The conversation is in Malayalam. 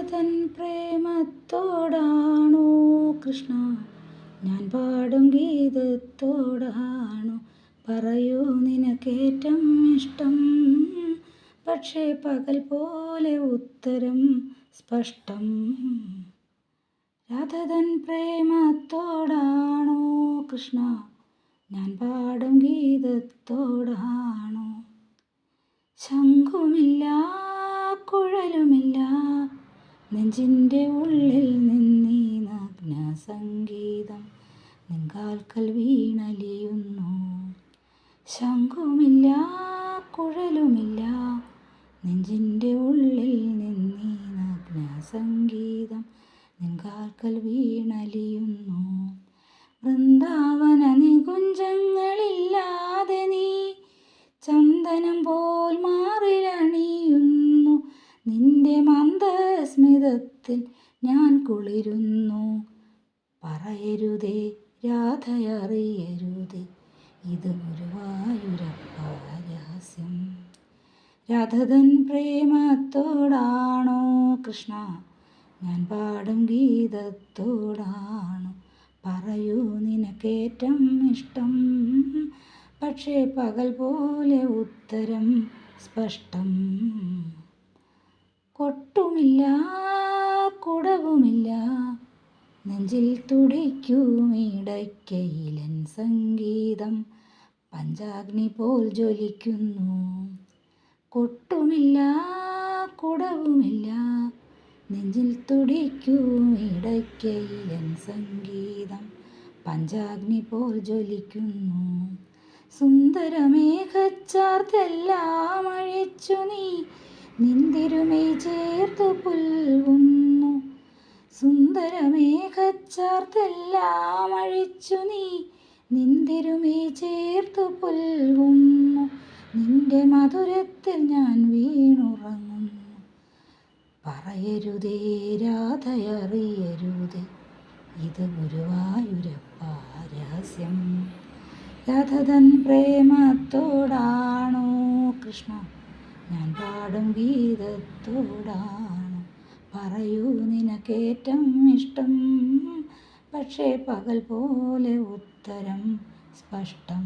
രാധതൻ പ്രേമത്തോടാണോ കൃഷ്ണ ഞാൻ പാടും ഗീതത്തോടാണോ? പറയൂ നിനക്കേറ്റം ഇഷ്ടം, പക്ഷേ പകൽ പോലെ ഉത്തരം സ്പഷ്ടം. രാധതൻ പ്രേമത്തോടാണോ കൃഷ്ണ ഞാൻ പാടും ഗീതത്തോടാണോ? ശംഖുമില്ല കുഴലുമില്ല നെഞ്ചിൻ്റെ ഉള്ളിൽ നിന്നീ നഗ്ന സംഗീതം നിൻകാൽക്കൽ വീണലിയുന്നു. ശംഖുമില്ല കുഴലുമില്ല നെഞ്ചിൻ്റെ ഉള്ളിൽ നിന്നീ നഗ്ന സംഗീതം നിൻകാൽക്കൽ വീണലിയുന്നു. വൃന്ദാവന നികുഞ്ചങ്ങളില്ലാതെ നീ ചന്ദനം പോൽ മാറിലണിയുന്നു. നിന്റെ മന്ദസ്മിതത്തിൽ ഞാൻ കുളിരുന്നു. പറയരുതേ രാധയറിയരുതേ, ഇത് ഗുരുവായൂരപ്പ രഹസ്യം. രാധതൻ പ്രേമത്തോടാണോ കൃഷ്ണ ഞാൻ പാടും ഗീതത്തോടാണോ? പറയൂ നിനക്കേറ്റം ഇഷ്ടം, പക്ഷേ പകൽ പോലെ ഉത്തരം സ്പഷ്ടം. കൊട്ടുമില്ല കുടവുമില്ല നെഞ്ചിൽ തുടിക്കുമിടയ്ക്കയിലൻ സംഗീതം പഞ്ചാഗ്നി പോൽ ജ്വലിക്കുന്നു. കൊട്ടുമില്ല കുടവുമില്ല നെഞ്ചിൽ തുടിക്കുമിടയ്ക്കയിലൻ സംഗീതം പഞ്ചാഗ്നി പോൽ ജ്വലിക്കുന്നു. സുന്ദരമേഘച്ചാർത്തെല്ലാം അഴിച്ചു നീ നിന്തിരുമൈ ചേർത്തു പുൽകുന്നു. സുന്ദരമേഘച്ചാർത്തെല്ലാം അഴിച്ചു നീ നിന്തിരുമൈ ചേർത്തു പുൽകുന്നു. നിന്റെ മധുരത്തിൽ ഞാൻ വീണുറങ്ങുന്നു. പറയരുതേ രാധയറിയരുതേ, ഇത് ഗുരുവായൂരപ്പ രഹസ്യം. രാധതൻ പ്രേമത്തോടാണോ കൃഷ്ണ ഞാൻ പാടും ഗീതത്തോടാണോ? പറയൂ നിനക്കേറ്റം ഇഷ്ടം, പക്ഷേ പകൽ പോലെ ഉത്തരം സ്പഷ്ടം.